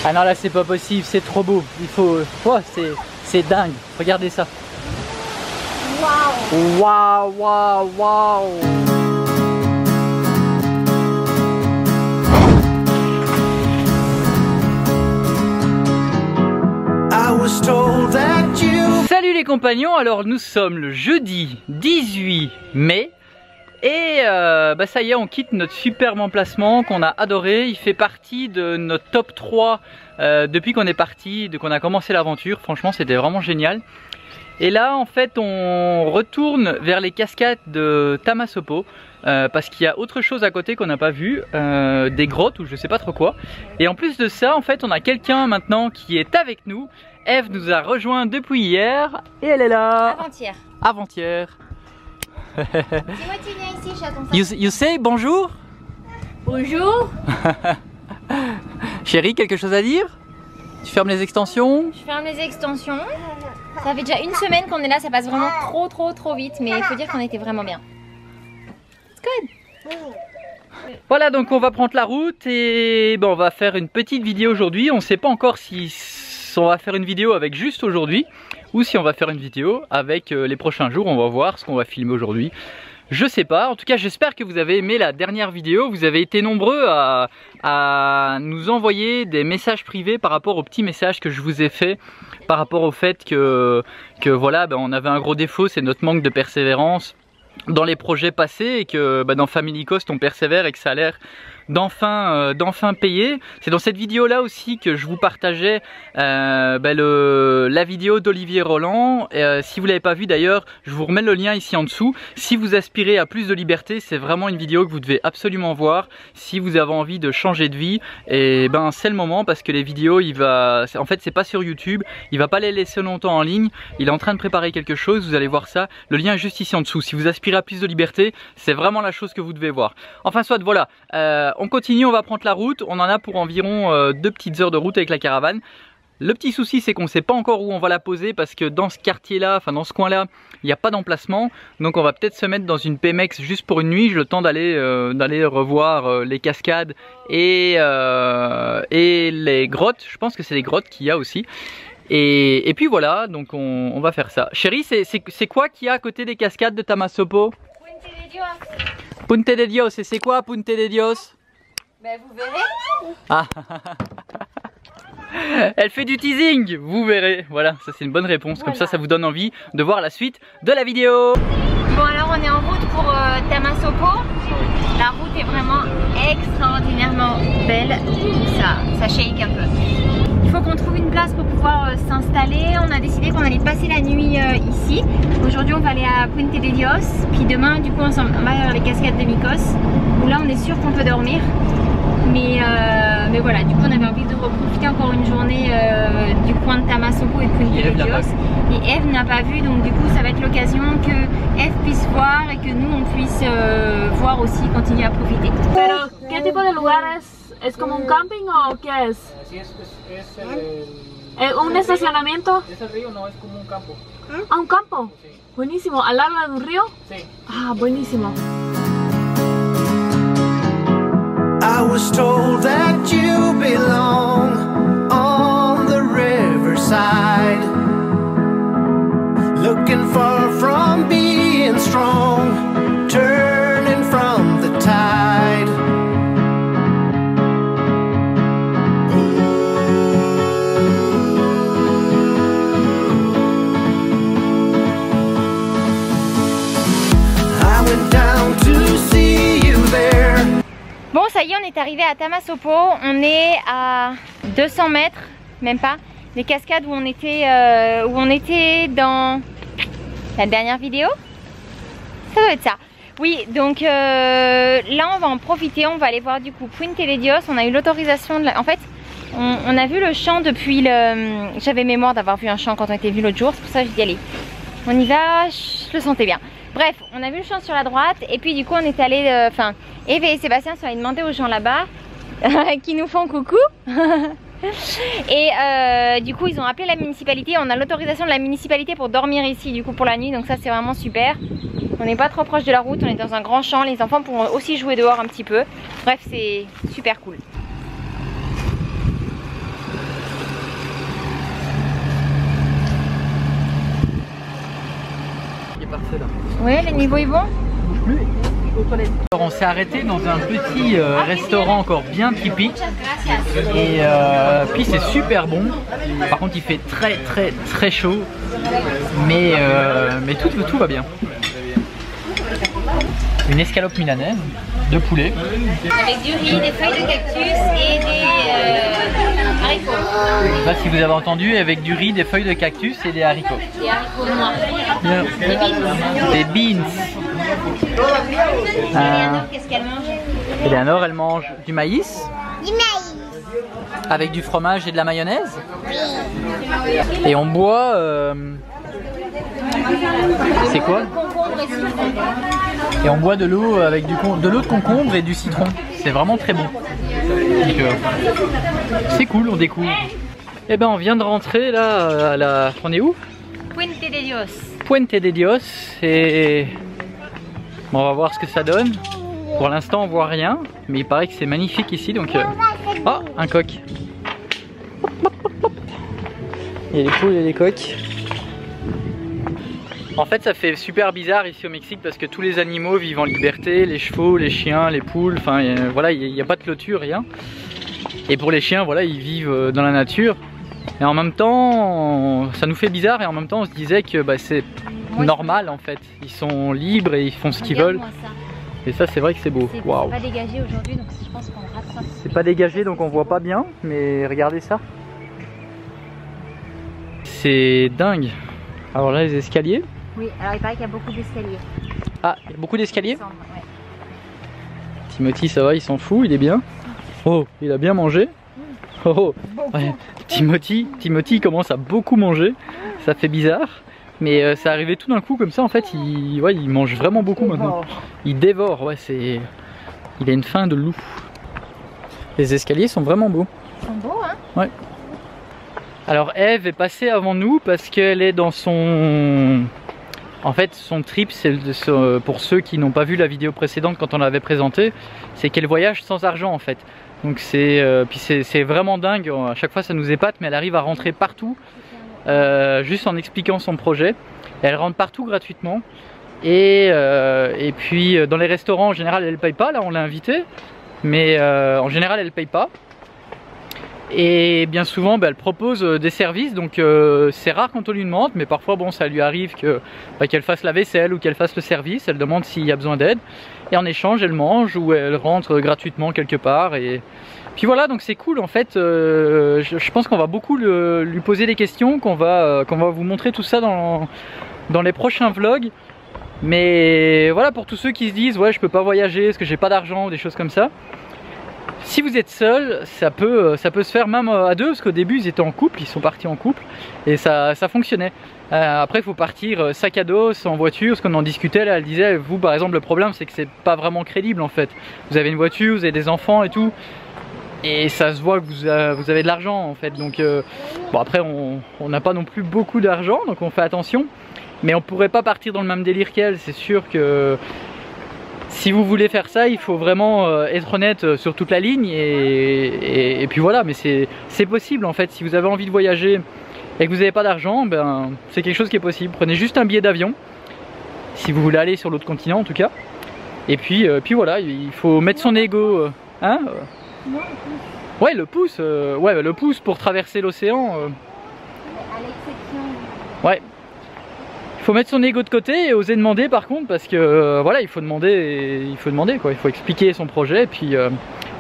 Ah non, là c'est pas possible, c'est trop beau. Il faut... Oh, c'est dingue. Regardez ça. Waouh. Waouh, waouh, waouh. Salut les compagnons, alors nous sommes le jeudi 18 mai. Et ça y est, on quitte notre superbe emplacement qu'on a adoré. Il fait partie de notre top 3 depuis qu'on est parti, qu'on a commencé l'aventure. Franchement, c'était vraiment génial. Et là, en fait, on retourne vers les cascades de Tamasopo parce qu'il y a autre chose à côté qu'on n'a pas vu, des grottes ou je sais pas trop quoi. Et en plus de ça, en fait, on a quelqu'un maintenant qui est avec nous. Eve nous a rejoint depuis hier et elle est là. Avant-hier. Avant-hier. Dis-moi, tu viens ici, chaton. You say bonjour? Bonjour. Chérie, quelque chose à dire? Tu fermes les extensions? Je ferme les extensions. Ça fait déjà une semaine qu'on est là, ça passe vraiment trop vite, mais il faut dire qu'on était vraiment bien. It's good. Voilà, donc on va prendre la route et on va faire une petite vidéo aujourd'hui. On ne sait pas encore si on va faire une vidéo avec juste aujourd'hui ou si on va faire une vidéo avec les prochains jours. On va voir ce qu'on va filmer aujourd'hui. Je sais pas, en tout cas j'espère que vous avez aimé la dernière vidéo. Vous avez été nombreux à nous envoyer des messages privés par rapport aux petits messages que je vous ai fait par rapport au fait que voilà, on avait un gros défaut, c'est notre manque de persévérance dans les projets passés et que dans Family Coast on persévère et que ça a l'air d'enfin payer. C'est dans cette vidéo là aussi que je vous partageais la vidéo d'Olivier Roland. Si vous l'avez pas vu d'ailleurs, je vous remets le lien ici en dessous. Si vous aspirez à plus de liberté, c'est vraiment une vidéo que vous devez absolument voir. Si vous avez envie de changer de vie, et c'est le moment parce que les vidéos, en fait c'est pas sur YouTube, il va pas les laisser longtemps en ligne. Il est en train de préparer quelque chose, vous allez voir ça. Le lien est juste ici en dessous. Si vous aspirez à plus de liberté, c'est vraiment la chose que vous devez voir. Enfin soit, voilà. On continue, on va prendre la route. On en a pour environ 2 petites heures de route avec la caravane. Le petit souci, c'est qu'on ne sait pas encore où on va la poser parce que dans ce quartier-là, enfin dans ce coin-là, il n'y a pas d'emplacement. Donc on va peut-être se mettre dans une Pemex juste pour une nuit. J'ai le temps d'aller revoir les cascades et les grottes. Je pense que c'est les grottes qu'il y a aussi. Et puis voilà, donc on va faire ça. Chérie, c'est quoi qu'il y a à côté des cascades de Tamasopo? Punte de Dios, et c'est quoi Punte de Dios? Vous verrez. Ah. Elle fait du teasing, vous verrez. Voilà, ça c'est une bonne réponse. Comme ça vous donne envie de voir la suite de la vidéo. Bon, alors on est en route pour Tamasopo. La route est vraiment extraordinairement belle. Ça shake un peu. Il faut qu'on trouve une place pour pouvoir s'installer. On a décidé qu'on allait passer la nuit ici. Aujourd'hui on va aller à Punte de Dios. Puis demain du coup on va vers les cascades de Mykos, où là on est sûr qu'on peut dormir. Mais voilà, du coup on avait envie de profiter encore une journée du coin de Tamasopo et de Punte de Dios. Et Eve n'a pas vu, donc du coup ça va être l'occasion que Eve puisse voir et que nous on puisse voir aussi, continuer à profiter. Pero, ¿qué tipo de lugar es? ¿Es como un camping o qué es? Sí, es ¿Un estacionamiento? ¿Es el río? No, es como un campo. Ah, un campo. Sí. Buenísimo. ¿Al lado de un río? Sí. Ah, buenísimo. I was told that you belong on the riverside, looking far from being strong, turning from the tide. I went down to see you there. Bon, ça y est, on est arrivé à Tamasopo. On est à 200 mètres, même pas, des cascades où on était dans la dernière vidéo. Ça doit être ça. Oui, donc là on va en profiter, on va aller voir du coup Punte de Dios. On a eu l'autorisation de En fait, on a vu le champ depuis le... J'avais mémoire d'avoir vu un champ quand on était vu l'autre jour, c'est pour ça que j'ai dit allez, on y va, je le sentais bien. Bref, on a vu le champ sur la droite et puis du coup on est allé, Eve et Sébastien sont allés demander aux gens là-bas qui nous font coucou. Et du coup ils ont appelé la municipalité, on a l'autorisation de la municipalité pour dormir ici du coup pour la nuit, donc ça c'est vraiment super. On n'est pas trop proche de la route, on est dans un grand champ, les enfants pourront aussi jouer dehors un petit peu. Bref, c'est super cool. Oui, le niveau est bon. Alors on s'est arrêté dans un petit restaurant encore bien typique et puis c'est super bon. Par contre il fait très chaud, mais tout va bien. Une escalope milanaise de poulet. Avec du riz, des feuilles de cactus et des haricots. Je sais pas si vous avez entendu, avec du riz, des feuilles de cactus et des haricots. Des haricots noirs. Bien. Des beans. Eleanor, qu'est-ce qu'elle mange? Eleanor, elle mange du maïs. Avec du fromage et de la mayonnaise. Et on boit... c'est quoi? Et on boit de l'eau avec de l'eau de concombre et du citron. C'est vraiment très bon. C'est cool, on découvre. Et ben on vient de rentrer là on est où? Puente de Dios. Puente de Dios. Et bon, on va voir ce que ça donne. Pour l'instant on voit rien, mais il paraît que c'est magnifique ici donc. Oh, un coq. Il y a les poules et les coqs. En fait ça fait super bizarre ici au Mexique parce que tous les animaux vivent en liberté, les chevaux, les chiens, les poules, enfin voilà, il n'y a pas de clôture, rien. Et pour les chiens, voilà, ils vivent dans la nature. Et en même temps, ça nous fait bizarre et en même temps on se disait que bah, c'est normal en fait. Ils sont libres et ils font ce qu'ils veulent. Et ça c'est vrai que c'est beau. Waouh. C'est pas dégagé aujourd'hui donc je pense qu'on le rattrape. C'est pas dégagé donc on voit pas bien, mais regardez ça. C'est dingue. Alors là les escaliers. Oui, alors il paraît qu'il y a beaucoup d'escaliers. Ah, il y a beaucoup d'escaliers? Ouais. Timothy ça va, il s'en fout, il est bien. Oh, il a bien mangé. Oh, ouais. Timothy commence à beaucoup manger. Ça fait bizarre. Mais ça arrivait tout d'un coup comme ça en fait, il mange vraiment beaucoup maintenant. Il dévore, ouais, c'est... Il a une faim de loup. Les escaliers sont vraiment beaux. Ils sont beaux, hein? Ouais. Alors Eve est passée avant nous parce qu'elle est dans son... En fait son trip, c'est pour ceux qui n'ont pas vu la vidéo précédente quand on l'avait présentée, c'est qu'elle voyage sans argent en fait. Donc c'est vraiment dingue, à chaque fois ça nous épate, mais elle arrive à rentrer partout juste en expliquant son projet. Elle rentre partout gratuitement et puis dans les restaurants en général elle paye pas, là on l'a invitée, mais en général elle paye pas. Et bien souvent bah, elle propose des services, donc c'est rare quand on lui demande, mais parfois bon ça lui arrive qu'elle fasse la vaisselle ou qu'elle fasse le service, elle demande s'il y a besoin d'aide et en échange elle mange ou elle rentre gratuitement quelque part et puis voilà, donc c'est cool en fait. Je pense qu'on va beaucoup lui poser des questions, qu'on va vous montrer tout ça dans les prochains vlogs. Mais voilà, pour tous ceux qui se disent ouais je peux pas voyager parce que j'ai pas d'argent ou des choses comme ça, si vous êtes seul, ça peut se faire même à deux, parce qu'au début ils étaient en couple, ils sont partis en couple et ça fonctionnait. Après il faut partir sac à dos, en voiture, parce qu'on en discutait là, elle disait vous par exemple le problème c'est que c'est pas vraiment crédible en fait. Vous avez une voiture, vous avez des enfants et tout, et ça se voit que vous avez de l'argent en fait, donc bon après on n'a pas non plus beaucoup d'argent donc on fait attention, mais on pourrait pas partir dans le même délire qu'elle, c'est sûr que si vous voulez faire ça, il faut vraiment être honnête sur toute la ligne et puis voilà, mais c'est possible en fait. Si vous avez envie de voyager et que vous n'avez pas d'argent, ben, c'est quelque chose qui est possible. Prenez juste un billet d'avion, si vous voulez aller sur l'autre continent en tout cas. Et puis voilà, il faut mettre son ego, hein ouais, le pouce, ouais, le pouce pour traverser l'océan. À l'exception. Ouais. Il faut mettre son ego de côté et oser demander par contre, parce que voilà, il faut demander quoi, il faut expliquer son projet et puis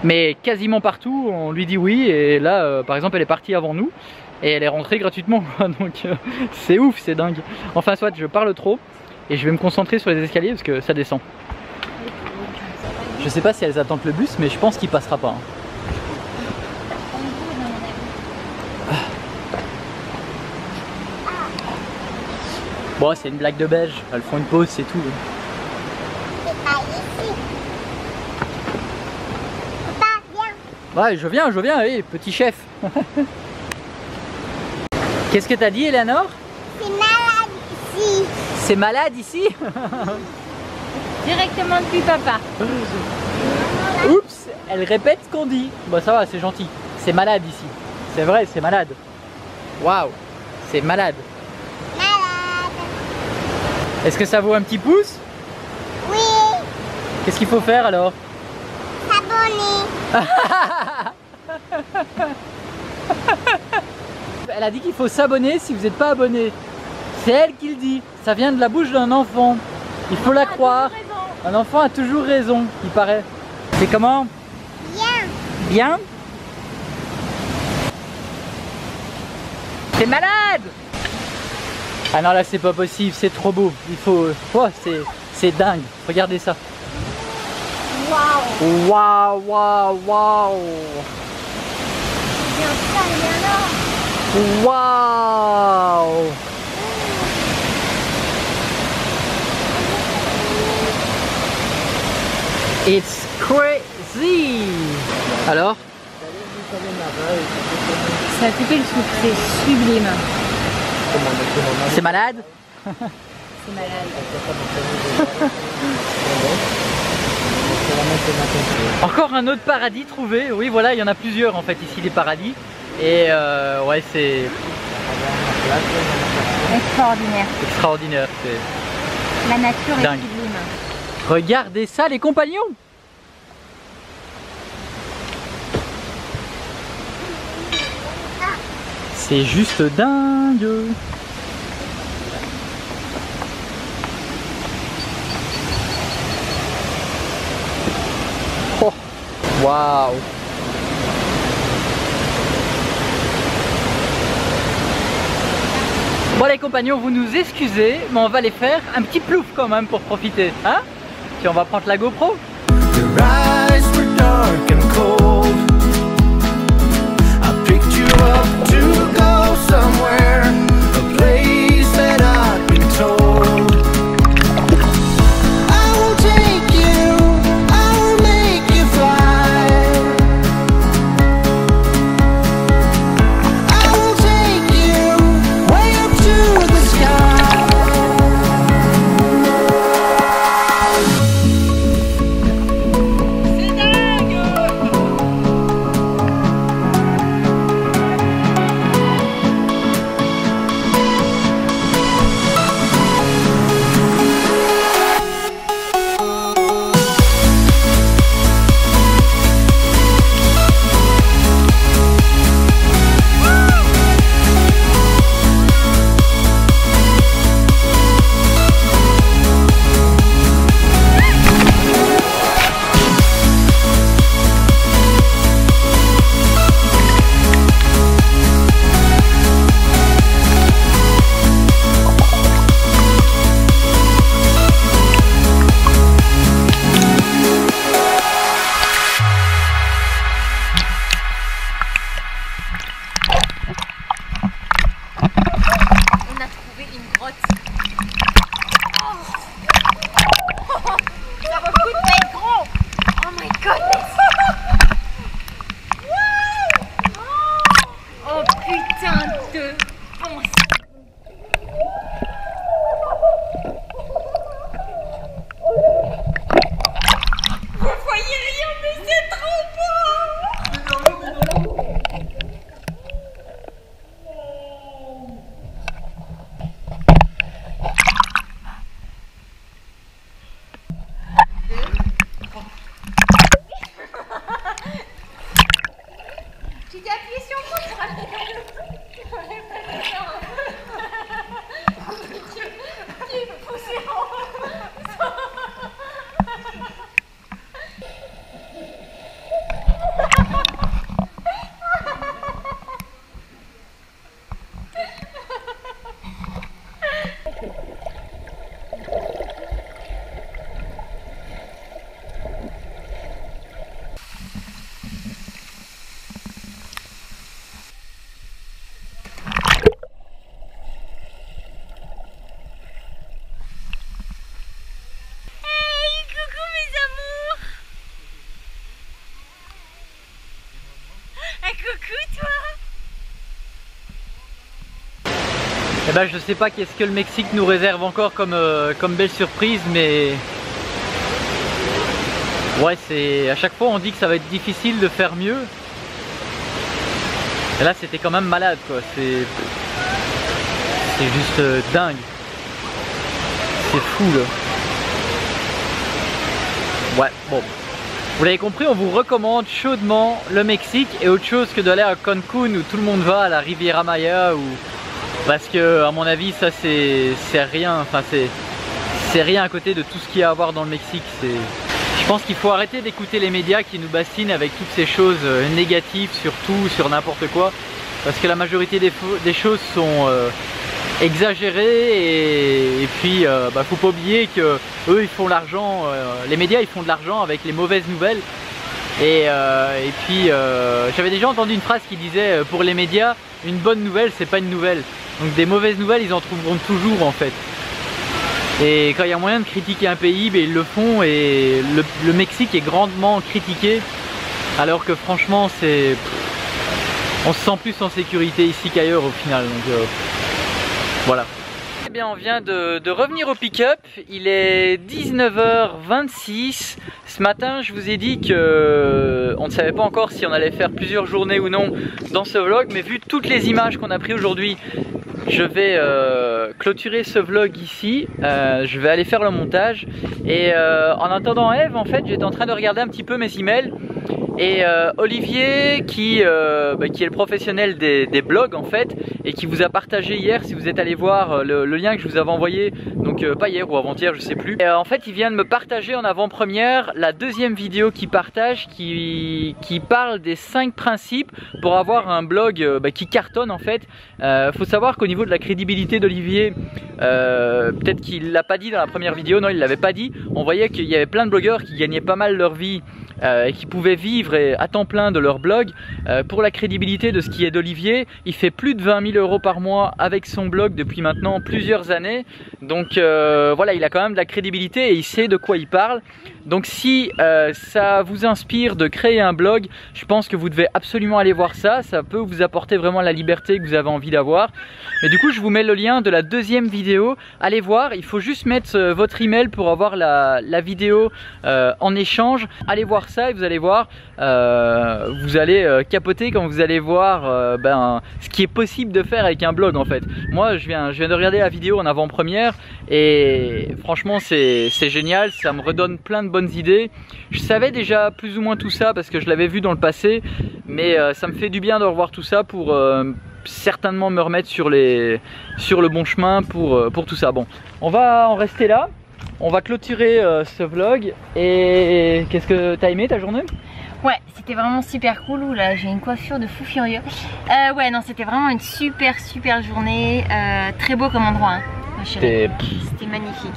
mais quasiment partout on lui dit oui, et là par exemple elle est partie avant nous et elle est rentrée gratuitement quoi, donc c'est ouf, c'est dingue. Enfin soit, je parle trop et je vais me concentrer sur les escaliers parce que ça descend. Je sais pas si elles attendent le bus, mais je pense qu'il passera pas. Bon, c'est une blague de belge, elles font une pause, c'est tout. Ouais, je viens, oui, petit chef. Qu'est-ce que t'as dit, Eleanor? C'est malade ici. C'est malade ici? Directement depuis papa. Oups, elle répète ce qu'on dit. Bon, ça va, c'est gentil. C'est malade ici. C'est vrai, c'est malade. Waouh, c'est malade. Est-ce que ça vaut un petit pouce? Oui. Qu'est-ce qu'il faut faire alors? S'abonner. Elle a dit qu'il faut s'abonner si vous n'êtes pas abonné. C'est elle qui le dit. Ça vient de la bouche d'un enfant. Il faut la croire. Un enfant a toujours raison, il paraît. C'est comment? Bien. Bien? C'est malade! Ah non, là c'est pas possible, c'est trop beau. Il faut... Oh, c'est dingue. Regardez ça. Waouh. Waouh, waouh, waouh. Bien ça, et alors? Waouh. It's crazy. Alors? Ça a coupé le souffle, c'est sublime. C'est malade? C'est malade. Encore un autre paradis trouvé. Oui, voilà, il y en a plusieurs en fait ici, les paradis. Et ouais, c'est Extraordinaire. extraordinaire. C'est La nature est dingue. sublime. Regardez ça, les compagnons! C'est juste dingue! Oh! Waouh! Bon les compagnons, vous nous excusez, mais on va les faire un petit plouf quand même pour profiter, hein? Puis on va prendre la GoPro. Your eyes were dark and cold. I picked you up to go somewhere, a place that I've been told. I will take you, I will make you fly. I will take you way up to the sky. Eh ben, je sais pas qu'est-ce que le Mexique nous réserve encore comme, comme belle surprise, mais ouais, c'est à chaque fois on dit que ça va être difficile de faire mieux. Et là c'était quand même malade quoi, c'est juste dingue. C'est fou là. Ouais, bon. Vous l'avez compris, on vous recommande chaudement le Mexique et autre chose que d'aller à Cancun où tout le monde va, à la Riviera Maya, ou... parce que à mon avis ça c'est rien, enfin c'est rien à côté de tout ce qu'il y a à voir dans le Mexique. Je pense qu'il faut arrêter d'écouter les médias qui nous bassinent avec toutes ces choses négatives sur tout, sur n'importe quoi, parce que la majorité des choses sont exagérées et puis faut pas oublier que eux ils font l'argent, les médias ils font de l'argent avec les mauvaises nouvelles et puis j'avais déjà entendu une phrase qui disait pour les médias une bonne nouvelle c'est pas une nouvelle, donc des mauvaises nouvelles ils en trouveront toujours en fait. Et quand il y a moyen de critiquer un pays, ils le font, et le Mexique est grandement critiqué alors que franchement on se sent plus en sécurité ici qu'ailleurs au final, donc voilà. Eh bien on vient de revenir au pick-up, il est 19h26. Ce matin je vous ai dit que on ne savait pas encore si on allait faire plusieurs journées ou non dans ce vlog, mais vu toutes les images qu'on a prises aujourd'hui, je vais clôturer ce vlog ici, je vais aller faire le montage et en attendant Eve, en fait j'étais en train de regarder un petit peu mes emails et Olivier qui est le professionnel des blogs en fait et qui vous a partagé hier, si vous êtes allé voir le lien que je vous avais envoyé, donc pas hier ou avant-hier je sais plus, et en fait il vient de me partager en avant-première la deuxième vidéo qu'il partage qui parle des 5 principes pour avoir un blog qui cartonne en fait. Faut savoir qu'au niveau de la crédibilité d'Olivier, peut-être qu'il l'a pas dit dans la première vidéo, non il l'avait pas dit, on voyait qu'il y avait plein de blogueurs qui gagnaient pas mal leur vie et qui pouvaient vivre à temps plein de leur blog. Pour la crédibilité de ce qui est d'Olivier, il fait plus de 20 000 € par mois avec son blog depuis maintenant plusieurs années, donc voilà, il a quand même de la crédibilité et il sait de quoi il parle. Donc si ça vous inspire de créer un blog, je pense que vous devez absolument aller voir ça, ça peut vous apporter vraiment la liberté que vous avez envie d'avoir. Et du coup je vous mets le lien de la deuxième vidéo, allez voir, il faut juste mettre votre email pour avoir la vidéo en échange. Allez voir ça et vous allez voir, vous allez capoter quand vous allez voir ce qui est possible de faire avec un blog en fait. Moi je viens de regarder la vidéo en avant-première et franchement c'est génial, ça me redonne plein de bonnes idées. Je savais déjà plus ou moins tout ça parce que je l'avais vu dans le passé, mais ça me fait du bien de revoir tout ça pour certainement me remettre sur le bon chemin pour tout ça. Bon, on va en rester là, on va clôturer ce vlog. Et qu'est-ce que t'as aimé ta journée? Ouais, c'était vraiment super cool. Ouh là, j'ai une coiffure de fou furieux. Ouais, non, c'était vraiment une super journée. Très beau comme endroit, hein, c'était magnifique.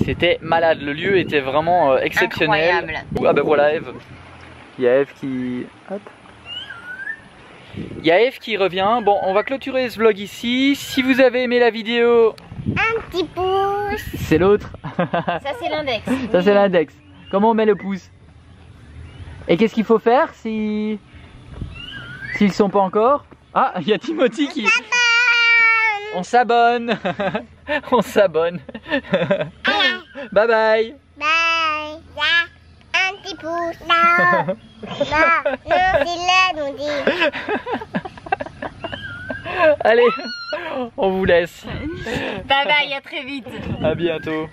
C'était malade, le lieu était vraiment exceptionnel. Incroyable. Ah ben voilà Eve. Il y a Eve qui... Hop. Il y a Eve qui revient. Bon, on va clôturer ce vlog ici. Si vous avez aimé la vidéo, un petit pouce. C'est l'autre. Ça c'est l'index. Ça c'est l'index. Comment on met le pouce? Et qu'est-ce qu'il faut faire s'ils ne sont pas encore? Ah, il y a Timothy qui... On s'abonne. On s'abonne. Bye bye. Bye. Un petit pouce. Non. Non, c'est là, on dit. Allez, on vous laisse. Bye bye, à très vite. À bientôt.